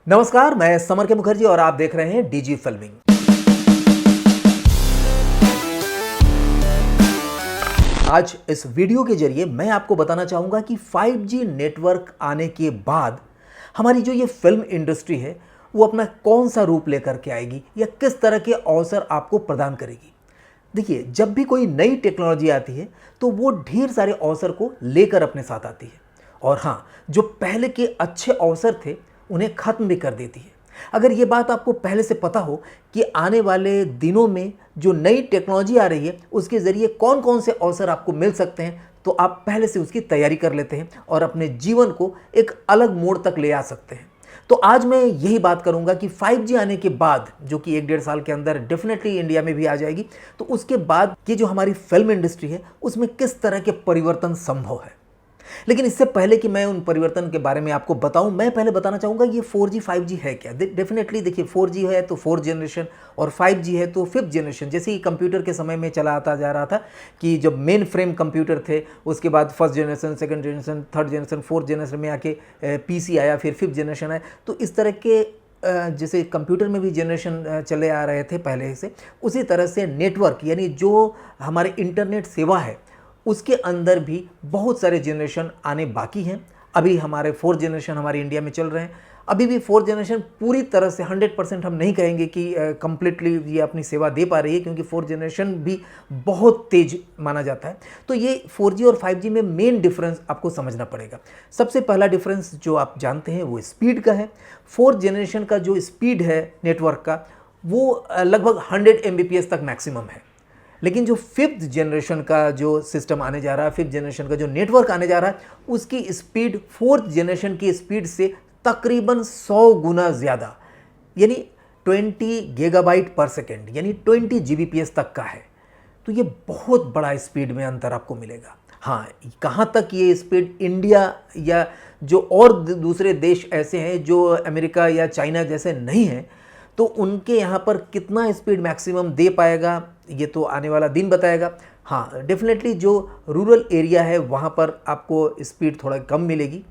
नमस्कार, मैं समर के मुखर्जी और आप देख रहे हैं डीजी फिल्मिंग। आज इस वीडियो के जरिए मैं आपको बताना चाहूंगा कि 5G नेटवर्क आने के बाद हमारी जो ये फिल्म इंडस्ट्री है वो अपना कौन सा रूप लेकर के आएगी या किस तरह के अवसर आपको प्रदान करेगी। देखिए, जब भी कोई नई टेक्नोलॉजी आती है तो वो ढेर सारे अवसर को लेकर अपने साथ आती है और हाँ, जो पहले के अच्छे अवसर थे उन्हें खत्म भी कर देती है। अगर ये बात आपको पहले से पता हो कि आने वाले दिनों में जो नई टेक्नोलॉजी आ रही है उसके ज़रिए कौन कौन से अवसर आपको मिल सकते हैं, तो आप पहले से उसकी तैयारी कर लेते हैं और अपने जीवन को एक अलग मोड़ तक ले आ सकते हैं। तो आज मैं यही बात करूंगा कि 5G आने के बाद, जो कि 1-1.5 साल के अंदर डेफिनेटली इंडिया में भी आ जाएगी, तो उसके बाद ये जो हमारी फिल्म इंडस्ट्री है उसमें किस तरह के परिवर्तन संभव है। लेकिन इससे पहले कि मैं उन परिवर्तन के बारे में आपको बताऊं, मैं पहले बताना चाहूंगा ये 4G 5G है क्या। डेफिनेटली देखिए, 4G है तो 4th जनरेशन और 5G है तो 5th जनरेशन। जैसे ही कंप्यूटर के समय में चला आता जा रहा था कि जब मेन फ्रेम कंप्यूटर थे, उसके बाद first generation, second generation, third generation, fourth generation में आके PC आया, फिर 5th जनरेशन आया। तो इस तरह के जैसे कंप्यूटर में भी जनरेशन चले आ रहे थे पहले से, उसी तरह से नेटवर्क यानी जो हमारे इंटरनेट सेवा है उसके अंदर भी बहुत सारे जनरेशन आने बाकी हैं। अभी हमारे 4th जनरेशन हमारे इंडिया में चल रहे हैं। अभी भी 4th जनरेशन पूरी तरह से 100% हम नहीं कहेंगे कि कंप्लीटली ये अपनी सेवा दे पा रही है, क्योंकि 4th जनरेशन भी बहुत तेज माना जाता है। तो ये 4G और 5G में मेन डिफरेंस आपको समझना पड़ेगा। सबसे पहला डिफरेंस जो आप जानते हैं वो स्पीड का है। 4th जनरेशन का जो स्पीड है नेटवर्क का वो लगभग 100 Mbps तक मैक्सिमम है। लेकिन जो 5th जनरेशन का जो सिस्टम आने जा रहा है, 5th जनरेशन का जो नेटवर्क आने जा रहा है, उसकी स्पीड 4th जनरेशन की स्पीड से तकरीबन 100 गुना ज़्यादा यानी 20 गीगाबाइट पर सेकेंड यानी 20 Gbps तक का है। तो ये बहुत बड़ा स्पीड में अंतर आपको मिलेगा। हाँ, कहाँ तक ये स्पीड इंडिया या जो और दूसरे देश ऐसे हैं जो अमेरिका या चाइना जैसे नहीं हैं, तो उनके यहाँ पर कितना स्पीड मैक्सिमम दे पाएगा ये तो आने वाला दिन बताएगा। हाँ, डेफिनेटली जो रूरल एरिया है वहाँ पर आपको स्पीड थोड़ा कम मिलेगी,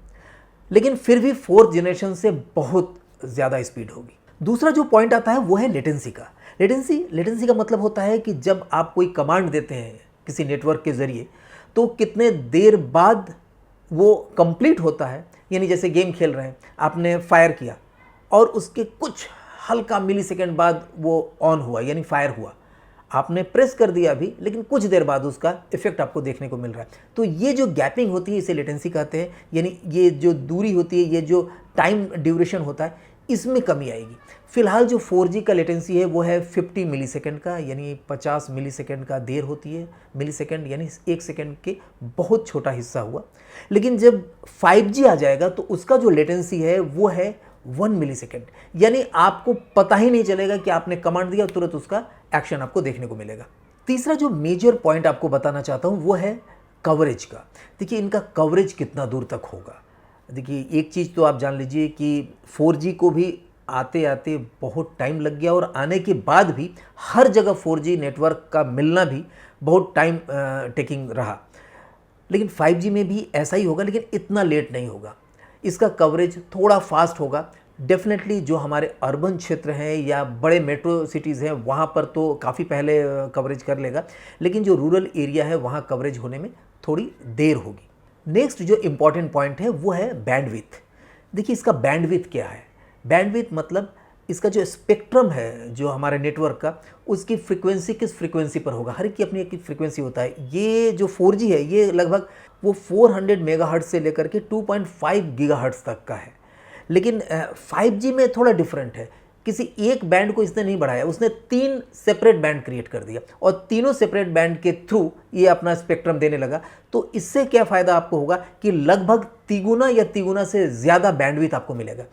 लेकिन फिर भी 4th जनरेशन से बहुत ज़्यादा स्पीड होगी। दूसरा जो पॉइंट आता है वो है लेटेंसी का। लेटेंसी का मतलब होता है कि जब आप कोई कमांड देते हैं किसी नेटवर्क के ज़रिए तो कितने देर बाद वो कंप्लीट होता है। यानी जैसे गेम खेल रहे हैं, आपने फायर किया और उसके कुछ हल्का मिली सेकेंड बाद वो ऑन हुआ यानी फायर हुआ, आपने प्रेस कर दिया अभी, लेकिन कुछ देर बाद उसका इफेक्ट आपको देखने को मिल रहा है। तो ये जो गैपिंग होती है इसे लेटेंसी कहते हैं। यानी ये जो दूरी होती है, ये जो टाइम ड्यूरेशन होता है, इसमें कमी आएगी। फिलहाल जो 4G का लेटेंसी है वो है 50 मिली सेकेंड का, यानी 50 मिली सेकेंड का देर होती है। मिली सेकेंड यानी 1 सेकेंड के बहुत छोटा हिस्सा हुआ। लेकिन जब 5G आ जाएगा तो उसका जो लेटेंसी है वो है 1 मिली सेकेंड, यानी आपको पता ही नहीं चलेगा कि आपने कमांड दिया, तुरंत उसका एक्शन आपको देखने को मिलेगा। तीसरा जो मेजर पॉइंट आपको बताना चाहता हूँ वो है कवरेज का। देखिए, इनका कवरेज कितना दूर तक होगा। देखिए, एक चीज़ तो आप जान लीजिए कि 4G को भी आते आते बहुत टाइम लग गया और आने के बाद भी हर जगह 4G नेटवर्क का मिलना भी बहुत टाइम टेकिंग रहा। लेकिन 5G में भी ऐसा ही होगा, लेकिन इतना लेट नहीं होगा। इसका कवरेज थोड़ा फास्ट होगा। डेफिनेटली जो हमारे अर्बन क्षेत्र हैं या बड़े मेट्रो सिटीज़ हैं वहाँ पर तो काफ़ी पहले कवरेज कर लेगा, लेकिन जो रूरल एरिया है वहाँ कवरेज होने में थोड़ी देर होगी। नेक्स्ट जो इम्पॉर्टेंट पॉइंट है वो है बैंडविड्थ। देखिए, इसका बैंडविड्थ क्या है। बैंडविड्थ मतलब इसका जो स्पेक्ट्रम है जो हमारे नेटवर्क का, उसकी फ्रीक्वेंसी किस फ्रीक्वेंसी पर होगा। हर एक की अपनी एक फ्रीक्वेंसी होता है। ये जो 4G है ये लगभग वो 400 मेगाहर्ट्ज़ से लेकर के 2.5 गीगाहर्ट्ज़ तक का है। लेकिन 5G में थोड़ा डिफरेंट है। किसी एक बैंड को इसने नहीं बढ़ाया, उसने 3 सेपरेट बैंड क्रिएट कर दिया और तीनों सेपरेट बैंड के थ्रू ये अपना स्पेक्ट्रम देने लगा। तो इससे क्या फ़ायदा आपको होगा कि लगभग तिगुना या तिगुना से ज़्यादा बैंडविड्थ आपको मिलेगा।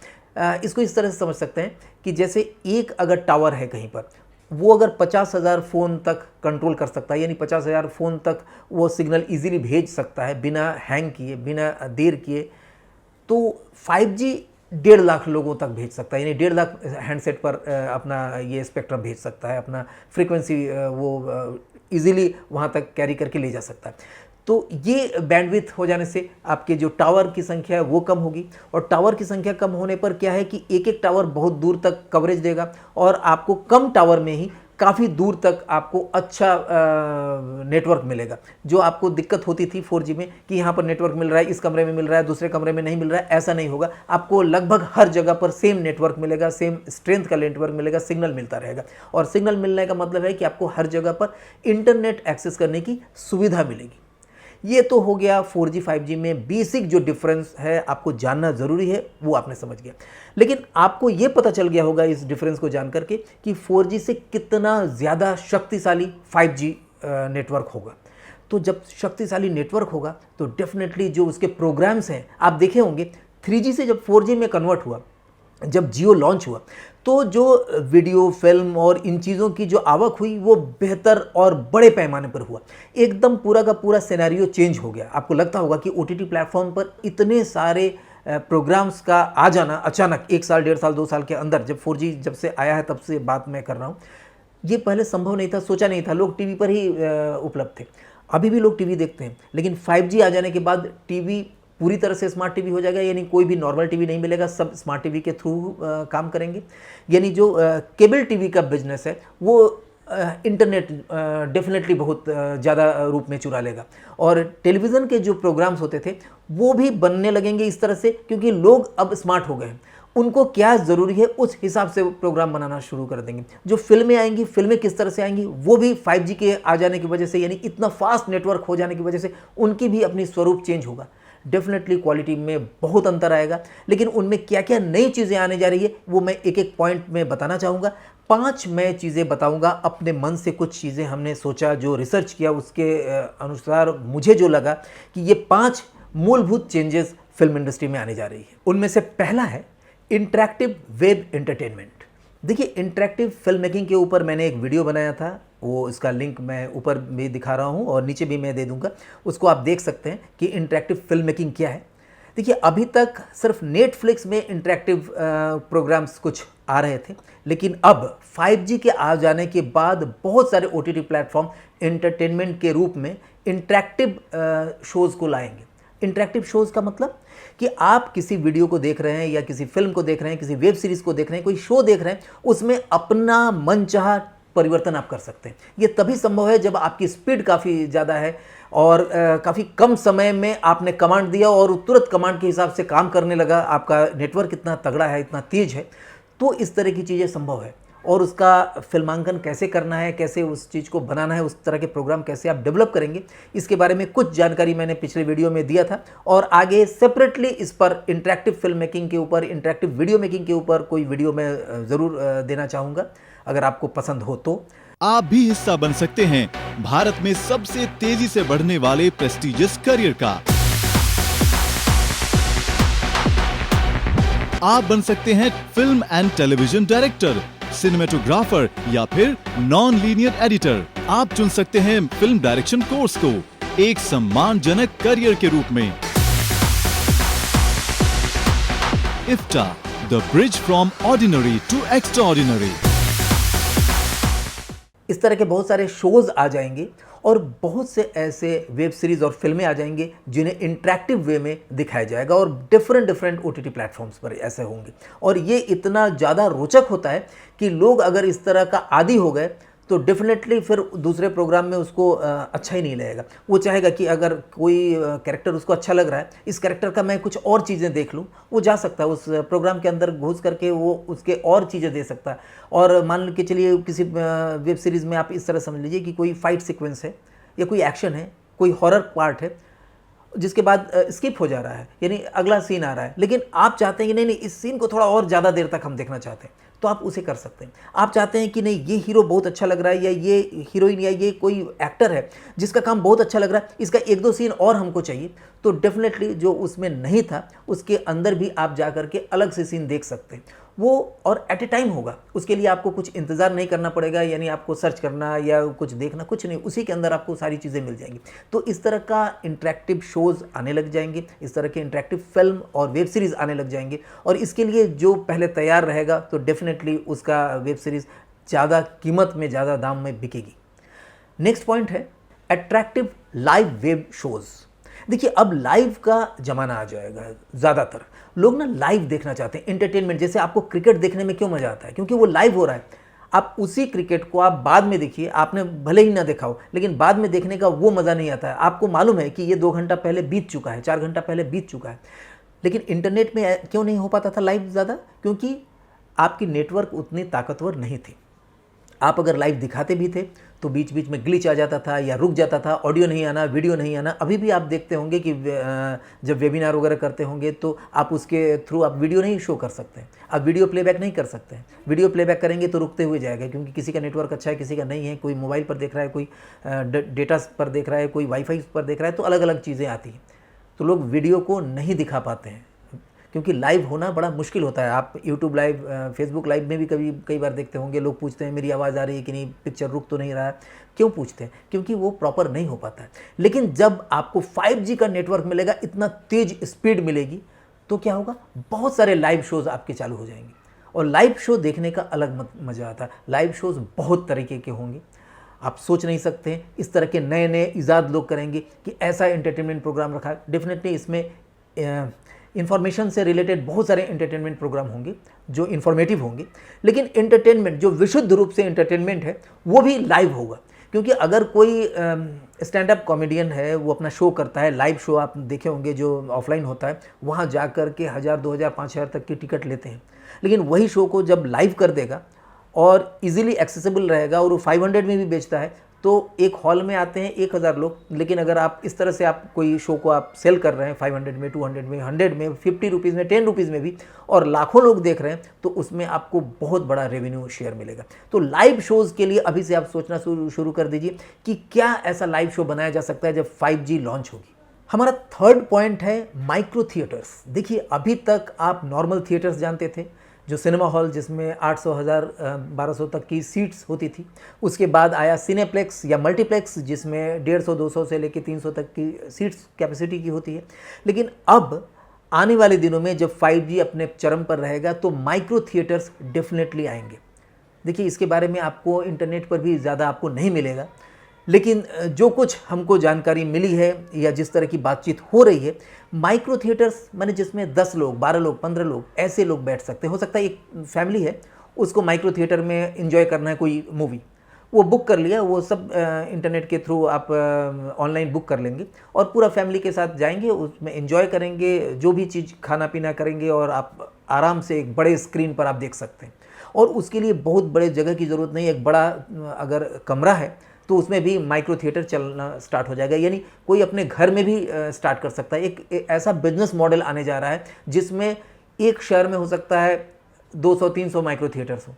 इसको इस तरह से समझ सकते हैं कि जैसे एक अगर टावर है कहीं पर, वो अगर 50,000 फ़ोन तक कंट्रोल कर सकता है, यानी 50,000 फ़ोन तक वो सिग्नल इजीली भेज सकता है बिना हैंग किए, बिना देर किए, तो 5G 1.5 लाख लोगों तक भेज सकता है। यानी 1.5 लाख हैंडसेट पर अपना ये स्पेक्ट्रम भेज सकता है, अपना फ्रीक्वेंसी वो इजीली वहाँ तक कैरी करके ले जा सकता है। तो ये बैंडविड्थ हो जाने से आपके जो टावर की संख्या है वो कम होगी, और टावर की संख्या कम होने पर क्या है कि एक एक टावर बहुत दूर तक कवरेज देगा और आपको कम टावर में ही काफ़ी दूर तक आपको अच्छा नेटवर्क मिलेगा। जो आपको दिक्कत होती थी 4G में कि यहाँ पर नेटवर्क मिल रहा है, इस कमरे में मिल रहा है, दूसरे कमरे में नहीं मिल रहा है, ऐसा नहीं होगा। आपको लगभग हर जगह पर सेम नेटवर्क मिलेगा, सेम स्ट्रेंथ का नेटवर्क मिलेगा, सिग्नल मिलता रहेगा। और सिग्नल मिलने का मतलब है कि आपको हर जगह पर इंटरनेट एक्सेस करने की सुविधा मिलेगी। ये तो हो गया 4G 5G में बेसिक जो डिफरेंस है आपको जानना ज़रूरी है, वो आपने समझ गया। लेकिन आपको ये पता चल गया होगा इस डिफरेंस को जान करके कि 4G से कितना ज़्यादा शक्तिशाली 5G नेटवर्क होगा। तो जब शक्तिशाली नेटवर्क होगा तो डेफिनेटली जो उसके प्रोग्राम्स हैं, आप देखे होंगे 3G से जब 4G में कन्वर्ट हुआ, जब जियो लॉन्च हुआ, तो जो वीडियो, फिल्म और इन चीज़ों की जो आवक हुई वो बेहतर और बड़े पैमाने पर हुआ। एकदम पूरा का पूरा सिनेरियो चेंज हो गया। आपको लगता होगा कि OTT प्लेटफॉर्म पर इतने सारे प्रोग्राम्स का आ जाना अचानक 1 साल, 1.5 साल, 2 साल के अंदर, जब 4G जब से आया है तब से बात मैं कर रहा हूँ, ये पहले संभव नहीं था, सोचा नहीं था। लोग टीवी पर ही उपलब्ध थे। अभी भी लोग टीवी देखते हैं, लेकिन 5G आ जाने के बाद टीवी पूरी तरह से स्मार्ट टीवी हो जाएगा। यानी कोई भी नॉर्मल टीवी नहीं मिलेगा, सब स्मार्ट टीवी के थ्रू काम करेंगे। यानी जो केबल टीवी का बिजनेस है वो इंटरनेट डेफिनेटली बहुत ज़्यादा रूप में चुरा लेगा, और टेलीविज़न के जो प्रोग्राम्स होते थे वो भी बनने लगेंगे इस तरह से, क्योंकि लोग अब स्मार्ट हो गए हैं। उनको क्या ज़रूरी है उस हिसाब से वो प्रोग्राम बनाना शुरू कर देंगे। जो फिल्में आएंगी, फिल्में किस तरह से आएंगी, वो भी 5G के आ जाने की वजह से, यानी इतना फास्ट नेटवर्क हो जाने की वजह से उनकी भी अपनी स्वरूप चेंज होगा। डेफिनेटली क्वालिटी में बहुत अंतर आएगा, लेकिन उनमें क्या क्या नई चीज़ें आने जा रही है वो मैं एक एक पॉइंट में बताना चाहूँगा। 5 मैं चीज़ें बताऊँगा अपने मन से, कुछ चीज़ें हमने सोचा, जो रिसर्च किया उसके अनुसार मुझे जो लगा कि ये 5 मूलभूत चेंजेस फिल्म इंडस्ट्री में आने जा रही है। उनमें से पहला है इंटरैक्टिव वेब एंटरटेनमेंट। देखिए, इंटरैक्टिव फिल्म मेकिंग के ऊपर मैंने एक वीडियो बनाया था, वो इसका लिंक मैं ऊपर भी दिखा रहा हूँ और नीचे भी मैं दे दूँगा, उसको आप देख सकते हैं कि इंटरैक्टिव फिल्म मेकिंग क्या है। देखिए, अभी तक सिर्फ नेटफ्लिक्स में इंटरैक्टिव प्रोग्राम्स कुछ आ रहे थे, लेकिन अब 5G के आ जाने के बाद बहुत सारे OTT प्लेटफॉर्म एंटरटेनमेंट के रूप में इंटरैक्टिव शोज़ को लाएंगे। इंटरैक्टिव शोज़ का मतलब कि आप किसी वीडियो को देख रहे हैं या किसी फिल्म को देख रहे हैं, किसी वेब सीरीज़ को देख रहे हैं, कोई शो देख रहे हैं, उसमें अपना मनचाहा परिवर्तन आप कर सकते हैं। ये तभी संभव है जब आपकी स्पीड काफ़ी ज़्यादा है और काफ़ी कम समय में आपने कमांड दिया और तुरंत कमांड के हिसाब से काम करने लगा, आपका नेटवर्क इतना तगड़ा है, इतना तेज है, तो इस तरह की चीज़ें संभव है। और उसका फिल्मांकन कैसे करना है, कैसे उस चीज़ को बनाना है, उस तरह के प्रोग्राम कैसे आप डेवलप करेंगे, इसके बारे में कुछ जानकारी मैंने पिछले वीडियो में दिया था, और आगे सेपरेटली इस पर इंटरैक्टिव फिल्म मेकिंग के ऊपर, इंटरैक्टिव वीडियो मेकिंग के ऊपर कोई वीडियो मैं ज़रूर देना चाहूँगा, अगर आपको पसंद हो तो। आप भी हिस्सा बन सकते हैं भारत में सबसे तेजी से बढ़ने वाले प्रेस्टिजियस करियर का। आप बन सकते हैं film and television director, cinematographer या फिर नॉन लीनियर एडिटर। आप चुन सकते हैं फिल्म डायरेक्शन कोर्स को एक सम्मानजनक करियर के रूप में। IFTA, the bridge from ordinary to extraordinary. इस तरह के बहुत सारे शोज आ जाएंगे और बहुत से ऐसे वेब सीरीज और फिल्में आ जाएंगे जिन्हें इंटरैक्टिव वे में दिखाया जाएगा, और डिफरेंट OTT प्लेटफॉर्म्स पर ऐसे होंगे। और ये इतना ज़्यादा रोचक होता है कि लोग अगर इस तरह का आदी हो गए तो डेफिनेटली फिर दूसरे प्रोग्राम में उसको अच्छा ही नहीं लगेगा। वो चाहेगा कि अगर कोई कैरेक्टर उसको अच्छा लग रहा है, इस कैरेक्टर का मैं कुछ और चीज़ें देख लूँ, वो जा सकता है उस प्रोग्राम के अंदर घुस करके वो उसके और चीज़ें दे सकता है। और मान के चलिए किसी वेब सीरीज़ में आप इस तरह समझ लीजिए कि कोई फाइट सीक्वेंस है या कोई एक्शन है, कोई हॉरर पार्ट है, जिसके बाद स्किप हो जा रहा है, यानी अगला सीन आ रहा है, लेकिन आप चाहते हैं कि नहीं इस सीन को थोड़ा और ज़्यादा देर तक हम देखना चाहते हैं, तो आप उसे कर सकते हैं। आप चाहते हैं कि नहीं ये हीरो बहुत अच्छा लग रहा है, या ये हीरोइन या ये कोई एक्टर है जिसका काम बहुत अच्छा लग रहा है, इसका 1-2 सीन और हमको चाहिए, तो डेफिनेटली जो उसमें नहीं था उसके अंदर भी आप जा करके अलग से सीन देख सकते हैं। वो और एट ए टाइम होगा, उसके लिए आपको कुछ इंतज़ार नहीं करना पड़ेगा, यानी आपको सर्च करना या कुछ देखना कुछ नहीं, उसी के अंदर आपको सारी चीज़ें मिल जाएंगी। तो इस तरह का इंटरैक्टिव शोज़ आने लग जाएंगे, इस तरह के इंटरैक्टिव फिल्म और वेब सीरीज़ आने लग जाएंगे, और इसके लिए जो पहले तैयार रहेगा तो डेफिनेटली उसका वेब सीरीज़ ज़्यादा कीमत में, ज़्यादा दाम में बिकेगी। नेक्स्ट पॉइंट है अट्रैक्टिव लाइव वेब शोज़। देखिए अब लाइव का ज़माना आ जाएगा, ज़्यादातर लोग ना लाइव देखना चाहते हैं, एंटरटेनमेंट। जैसे आपको क्रिकेट देखने में क्यों मज़ा आता है? क्योंकि वो लाइव हो रहा है। आप उसी क्रिकेट को आप बाद में देखिए, आपने भले ही ना देखा हो, लेकिन बाद में देखने का वो मज़ा नहीं आता है। आपको मालूम है कि ये 2 घंटा पहले बीत चुका है, 4 घंटा पहले बीत चुका है। लेकिन इंटरनेट में क्यों नहीं हो पाता था लाइव ज़्यादा? क्योंकि आपकी नेटवर्क उतनी ताकतवर नहीं थी। आप अगर लाइव दिखाते भी थे तो बीच बीच में ग्लिच आ जाता था या रुक जाता था, ऑडियो नहीं आना, वीडियो नहीं आना। अभी भी आप देखते होंगे कि जब वेबिनार वगैरह करते होंगे तो आप उसके थ्रू आप वीडियो नहीं शो कर सकते हैं, आप वीडियो प्लेबैक नहीं कर सकते हैं। वीडियो प्लेबैक करेंगे तो रुकते हुए जाएगा, क्योंकि किसी का नेटवर्क अच्छा है, किसी का नहीं है, कोई मोबाइल पर देख रहा है, कोई डेटा पर देख रहा है, कोई वाईफाई पर देख रहा है, तो अलग अलग चीज़ें आती हैं। तो लोग वीडियो को नहीं दिखा पाते हैं क्योंकि लाइव होना बड़ा मुश्किल होता है। आप यूट्यूब लाइव, फेसबुक लाइव में भी कई बार देखते होंगे, लोग पूछते हैं मेरी आवाज़ आ रही है कि नहीं, पिक्चर रुक तो नहीं रहा है। क्यों पूछते हैं? क्योंकि वो प्रॉपर नहीं हो पाता है। लेकिन जब आपको 5G का नेटवर्क मिलेगा, इतना तेज स्पीड मिलेगी, तो क्या होगा? बहुत सारे लाइव शोज़ आपके चालू हो जाएंगे। और लाइव शो देखने का अलग मज़ा आता है। लाइव शोज़ बहुत तरीके के होंगे, आप सोच नहीं सकते हैं। इस तरह के नए नए ईजाद लोग करेंगे कि ऐसा एंटरटेनमेंट प्रोग्राम रखा है। डेफिनेटली इसमें इंफॉर्मेशन से रिलेटेड बहुत सारे एंटरटेनमेंट प्रोग्राम होंगे जो इन्फॉर्मेटिव होंगे, लेकिन एंटरटेनमेंट जो विशुद्ध रूप से एंटरटेनमेंट है वो भी लाइव होगा। क्योंकि अगर कोई स्टैंड अप कॉमेडियन है, वो अपना शो करता है, लाइव शो आप देखे होंगे जो ऑफलाइन होता है, वहाँ जा कर के 1000, 2000, 5000 तक की टिकट लेते हैं। लेकिन वही शो को जब लाइव कर देगा और इजीली एक्सेसिबल रहेगा और वो 500 में भी बेचता है, तो एक हॉल में आते हैं 1000 लोग। लेकिन अगर आप इस तरह से आप कोई शो को आप सेल कर रहे हैं 500 में, 200 में, 100 में, 50 रुपीज़ में, 10 रुपीज़ में भी, और लाखों लोग देख रहे हैं, तो उसमें आपको बहुत बड़ा रेवेन्यू शेयर मिलेगा। तो लाइव शोज़ के लिए अभी से आप सोचना शुरू कर दीजिए कि क्या ऐसा लाइव शो बनाया जा सकता है जब 5G लॉन्च होगी। हमारा थर्ड पॉइंट है माइक्रो थिएटर्स। देखिए अभी तक आप नॉर्मल थिएटर्स जानते थे, जो सिनेमा हॉल जिसमें 800, 1000, 1200 तक की सीट्स होती थी। उसके बाद आया सिनेप्लेक्स या मल्टीप्लेक्स, जिसमें 150, 200 से लेकर 300 तक की सीट्स कैपेसिटी की होती है। लेकिन अब आने वाले दिनों में जब 5G अपने चरम पर रहेगा तो माइक्रो थिएटर्स डेफिनेटली आएंगे। देखिए इसके बारे में आपको इंटरनेट पर भी ज़्यादा आपको नहीं मिलेगा, लेकिन जो कुछ हमको जानकारी मिली है या जिस तरह की बातचीत हो रही है, माइक्रो थिएटर्स माने जिसमें 10 लोग, 12 लोग, 15 लोग ऐसे लोग बैठ सकते हैं। हो सकता है एक फैमिली है, उसको माइक्रो थिएटर में एंजॉय करना है कोई मूवी, वो बुक कर लिया, वो सब इंटरनेट के थ्रू आप ऑनलाइन बुक कर लेंगे और पूरा फैमिली के साथ जाएंगे, उसमें एंजॉय करेंगे, जो भी चीज़ खाना पीना करेंगे और आप आराम से एक बड़े स्क्रीन पर आप देख सकते हैं। और उसके लिए बहुत बड़े जगह की ज़रूरत नहीं, एक बड़ा अगर कमरा है तो उसमें भी माइक्रो थिएटर चलना स्टार्ट हो जाएगा। यानी कोई अपने घर में भी स्टार्ट कर सकता है। एक ऐसा बिजनेस मॉडल आने जा रहा है जिसमें एक शहर में हो सकता है 200-300 माइक्रो थिएटर्स हो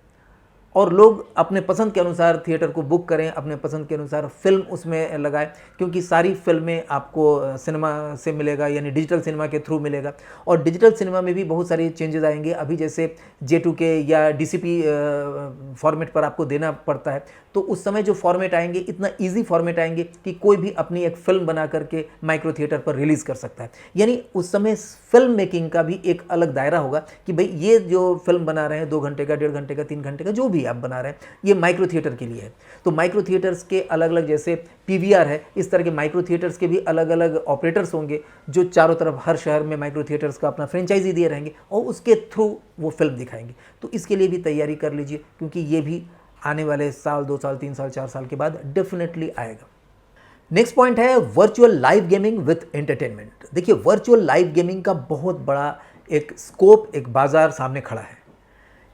और लोग अपने पसंद के अनुसार थिएटर को बुक करें, अपने पसंद के अनुसार फिल्म उसमें लगाएं, क्योंकि सारी फिल्में आपको सिनेमा से मिलेगा, यानी डिजिटल सिनेमा के थ्रू मिलेगा। और डिजिटल सिनेमा में भी बहुत सारी चेंजेस आएंगे। अभी जैसे J2K या DCP फॉर्मेट पर आपको देना पड़ता है, तो उस समय जो फॉर्मेट आएंगे इतना ईजी फॉर्मेट आएंगे कि कोई भी अपनी एक फिल्म बना करके माइक्रो थिएटर पर रिलीज़ कर सकता है। यानी उस समय फिल्म मेकिंग का भी एक अलग दायरा होगा कि भाई ये जो फिल्म बना रहे हैं 2 घंटे का, 1.5 घंटे का, 3 घंटे का, जो भी आप बना रहे हैं, ये माइक्रो थिएटर के लिए है। तो माइक्रो थिएटर्स के अलग अलग, जैसे PVR है, इस तरह के माइक्रो थिएटर्स के भी अलग अलग ऑपरेटर्स होंगे जो चारों तरफ हर शहर में माइक्रो थिएटर्स का अपना फ्रेंचाइजी दिए रहेंगे और उसके थ्रू वो फिल्म दिखाएंगे। तो इसके लिए भी तैयारी कर लीजिए, क्योंकि ये भी आने वाले साल, 2 साल, 3 साल, 4 साल के बाद डेफिनेटली आएगा। नेक्स्ट पॉइंट है virtual live gaming with entertainment. देखिए वर्चुअल लाइव गेमिंग का बहुत बड़ा एक स्कोप, एक बाजार सामने खड़ा है।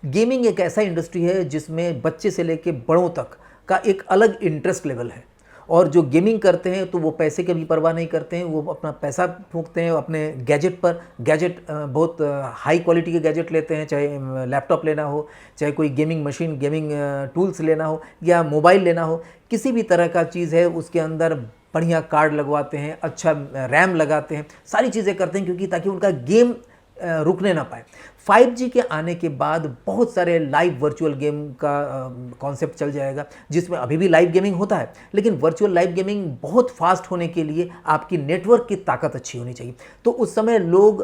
गेमिंग एक ऐसा इंडस्ट्री है जिसमें बच्चे से लेके बड़ों तक का एक अलग इंटरेस्ट लेवल है। और जो गेमिंग करते हैं तो वो पैसे की भी परवाह नहीं करते हैं, वो अपना पैसा फूंकते हैं अपने गैजेट पर। गैजेट बहुत हाई क्वालिटी के गैजेट लेते हैं, चाहे लैपटॉप लेना हो, चाहे कोई गेमिंग मशीन, गेमिंग टूल्स लेना हो या मोबाइल लेना हो, किसी भी तरह का चीज़ है उसके अंदर बढ़िया कार्ड लगवाते हैं, अच्छा रैम लगाते हैं, सारी चीज़ें करते हैं, क्योंकि ताकि उनका गेम रुकने ना पाए। 5G के आने के बाद बहुत सारे लाइव वर्चुअल गेम का कॉन्सेप्ट चल जाएगा, जिसमें अभी भी लाइव गेमिंग होता है, लेकिन वर्चुअल लाइव गेमिंग बहुत फास्ट होने के लिए आपकी नेटवर्क की ताकत अच्छी होनी चाहिए। तो उस समय लोग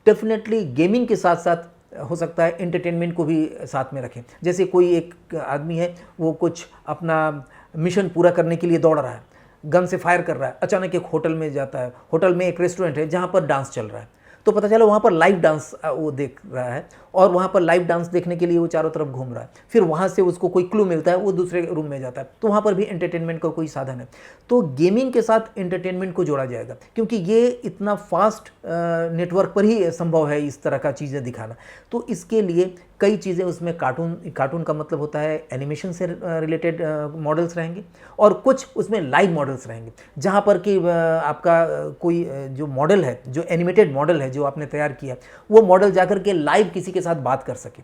डेफिनेटली गेमिंग के साथ साथ हो सकता है एंटरटेनमेंट को भी साथ में रखें। जैसे कोई एक आदमी है, वो कुछ अपना मिशन पूरा करने के लिए दौड़ रहा है, गन से फायर कर रहा है, अचानक एक होटल में जाता है, होटल में एक रेस्टोरेंट है जहाँ पर डांस चल रहा है, तो पता चला वहाँ पर लाइव डांस वो देख रहा है और वहाँ पर लाइव डांस देखने के लिए वो चारों तरफ घूम रहा है। फिर वहाँ से उसको कोई क्लू मिलता है, वो दूसरे रूम में जाता है, तो वहाँ पर भी एंटरटेनमेंट का कोई साधन है। तो गेमिंग के साथ एंटरटेनमेंट को जोड़ा जाएगा, क्योंकि ये इतना फास्ट नेटवर्क पर ही संभव है इस तरह का चीज़ें दिखाना। तो इसके लिए कई चीज़ें उसमें कार्टून का मतलब होता है एनिमेशन से रिलेटेड मॉडल्स रहेंगे, और कुछ उसमें लाइव मॉडल्स रहेंगे जहाँ पर कि आपका कोई जो मॉडल है, जो एनिमेटेड मॉडल है जो आपने तैयार किया, वो मॉडल जाकर के लाइव किसी के साथ बात कर सके।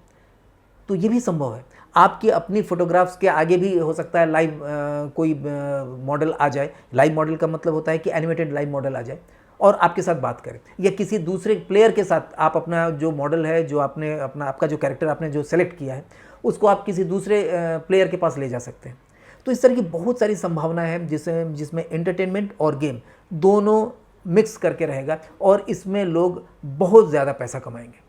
तो ये भी संभव है। आपकी अपनी फोटोग्राफ्स के आगे भी हो सकता है लाइव कोई मॉडल आ जाए। लाइव मॉडल का मतलब होता है कि एनिमेटेड लाइव मॉडल आ जाए और आपके साथ बात करें, या किसी दूसरे प्लेयर के साथ आप अपना जो मॉडल है, जो आपने आपका जो कैरेक्टर आपने जो सेलेक्ट किया है, उसको आप किसी दूसरे प्लेयर के पास ले जा सकते हैं। तो इस तरह की बहुत सारी संभावनाएं हैं जिसमें एंटरटेनमेंट और गेम दोनों मिक्स करके रहेगा, और इसमें लोग बहुत ज़्यादा पैसा कमाएंगे।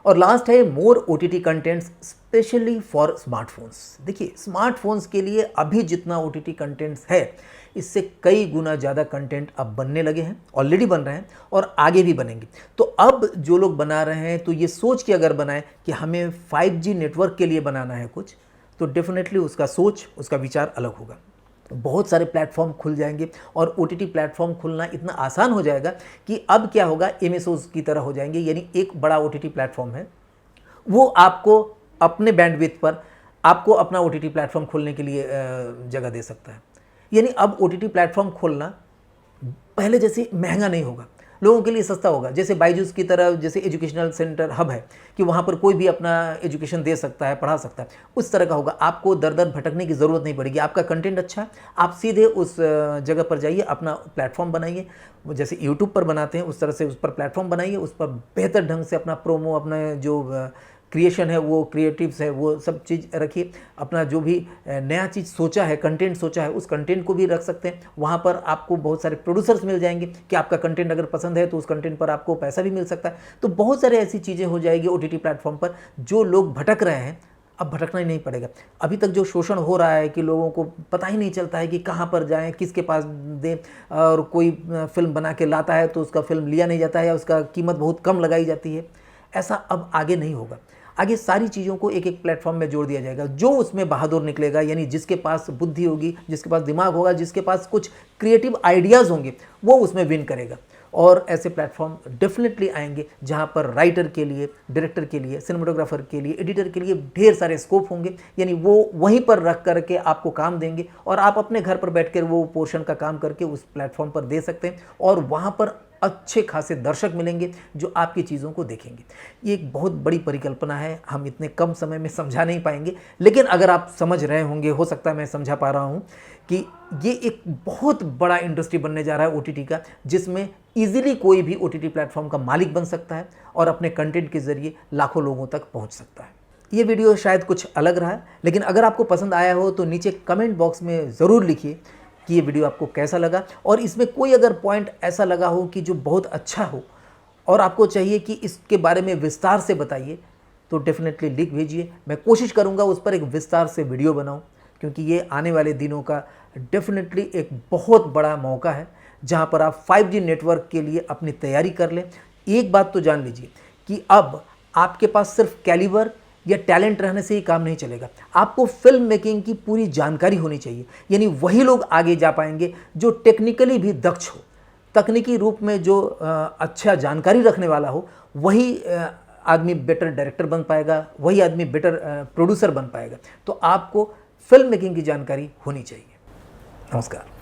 और लास्ट है मोर OTT contents specially for smartphones. देखिए, स्मार्टफोन्स के लिए अभी जितना OTT कंटेंट्स है, इससे कई गुना ज़्यादा कंटेंट अब बनने लगे हैं, ऑलरेडी बन रहे हैं और आगे भी बनेंगे। तो अब जो लोग बना रहे हैं, तो ये सोच के अगर बनाएं कि हमें 5G नेटवर्क के लिए बनाना है कुछ, तो डेफिनेटली उसका सोच, उसका विचार अलग होगा। बहुत सारे प्लेटफॉर्म खुल जाएंगे और OTT प्लेटफॉर्म खुलना इतना आसान हो जाएगा कि अब क्या होगा, MSOs की तरह हो जाएंगे। यानी एक बड़ा OTT प्लेटफॉर्म है, वो आपको अपने बैंडविड्थ पर आपको अपना OTT प्लेटफॉर्म खोलने के लिए जगह दे सकता है। यानी अब OTT प्लेटफॉर्म खोलना पहले जैसे महंगा नहीं होगा, लोगों के लिए सस्ता होगा। जैसे बायजूस की तरह, जैसे एजुकेशनल सेंटर हब है कि वहाँ पर कोई भी अपना एजुकेशन दे सकता है, पढ़ा सकता है, उस तरह का होगा। आपको दर दर भटकने की ज़रूरत नहीं पड़ेगी। आपका कंटेंट अच्छा है, आप सीधे उस जगह पर जाइए, अपना प्लेटफॉर्म बनाइए, जैसे यूट्यूब पर बनाते हैं उस तरह से उस पर प्लेटफॉर्म बनाइए, उस पर बेहतर ढंग से अपना प्रोमो, अपना जो क्रिएशन है, वो क्रिएटिव्स है, वो सब चीज़ रखिए। अपना जो भी नया चीज़ सोचा है, कंटेंट सोचा है, उस कंटेंट को भी रख सकते हैं। वहाँ पर आपको बहुत सारे प्रोड्यूसर्स मिल जाएंगे कि आपका कंटेंट अगर पसंद है तो उस कंटेंट पर आपको पैसा भी मिल सकता है। तो बहुत सारे ऐसी चीज़ें हो जाएगी OTT प्लेटफॉर्म पर। जो लोग भटक रहे हैं, अब भटकना ही नहीं पड़ेगा। अभी तक जो शोषण हो रहा है कि लोगों को पता ही नहीं चलता है कि कहाँ पर जाएं, किसके पास दें, और कोई फिल्म बना के लाता है तो उसका फिल्म लिया नहीं जाता है या उसका कीमत बहुत कम लगाई जाती है, ऐसा अब आगे नहीं होगा। आगे सारी चीज़ों को एक एक प्लेटफॉर्म में जोड़ दिया जाएगा। जो उसमें बहादुर निकलेगा, यानी जिसके पास बुद्धि होगी, जिसके पास दिमाग होगा, जिसके पास कुछ क्रिएटिव आइडियाज़ होंगे, वो उसमें विन करेगा। और ऐसे प्लेटफॉर्म डेफिनेटली आएंगे जहां पर राइटर के लिए, डायरेक्टर के लिए, सिनेमेटोग्राफर के लिए, एडिटर के लिए ढेर सारे स्कोप होंगे। यानी वो वहीं पर रख करके आपको काम देंगे और आप अपने घर पर बैठकर वो पोर्शन का काम करके उस प्लेटफॉर्म पर दे सकते हैं, और वहाँ पर अच्छे खासे दर्शक मिलेंगे जो आपकी चीज़ों को देखेंगे। ये एक बहुत बड़ी परिकल्पना है, हम इतने कम समय में समझा नहीं पाएंगे, लेकिन अगर आप समझ रहे होंगे, हो सकता है मैं समझा पा रहा हूँ कि ये एक बहुत बड़ा इंडस्ट्री बनने जा रहा है OTT का, जिसमें ईजिली कोई भी OTT प्लेटफॉर्म का मालिक बन सकता है और अपने कंटेंट के ज़रिए लाखों लोगों तक पहुँच सकता है। ये वीडियो शायद कुछ अलग रहा है, लेकिन अगर आपको पसंद आया हो तो नीचे कमेंट बॉक्स में ज़रूर लिखिए कि ये वीडियो आपको कैसा लगा, और इसमें कोई अगर पॉइंट ऐसा लगा हो कि जो बहुत अच्छा हो और आपको चाहिए कि इसके बारे में विस्तार से बताइए, तो डेफिनेटली लिख भेजिए। मैं कोशिश करूंगा उस पर एक विस्तार से वीडियो बनाऊं, क्योंकि ये आने वाले दिनों का डेफिनेटली एक बहुत बड़ा मौका है जहां पर आप 5G नेटवर्क के लिए अपनी तैयारी कर लें। एक बात तो जान लीजिए कि अब आपके पास सिर्फ कैलिबर या टैलेंट रहने से ही काम नहीं चलेगा, आपको फिल्म मेकिंग की पूरी जानकारी होनी चाहिए। यानी वही लोग आगे जा पाएंगे जो टेक्निकली भी दक्ष हो, तकनीकी रूप में जो अच्छा जानकारी रखने वाला हो, वही आदमी बेटर डायरेक्टर बन पाएगा, वही आदमी बेटर प्रोड्यूसर बन पाएगा। तो आपको फिल्म मेकिंग की जानकारी होनी चाहिए। नमस्कार।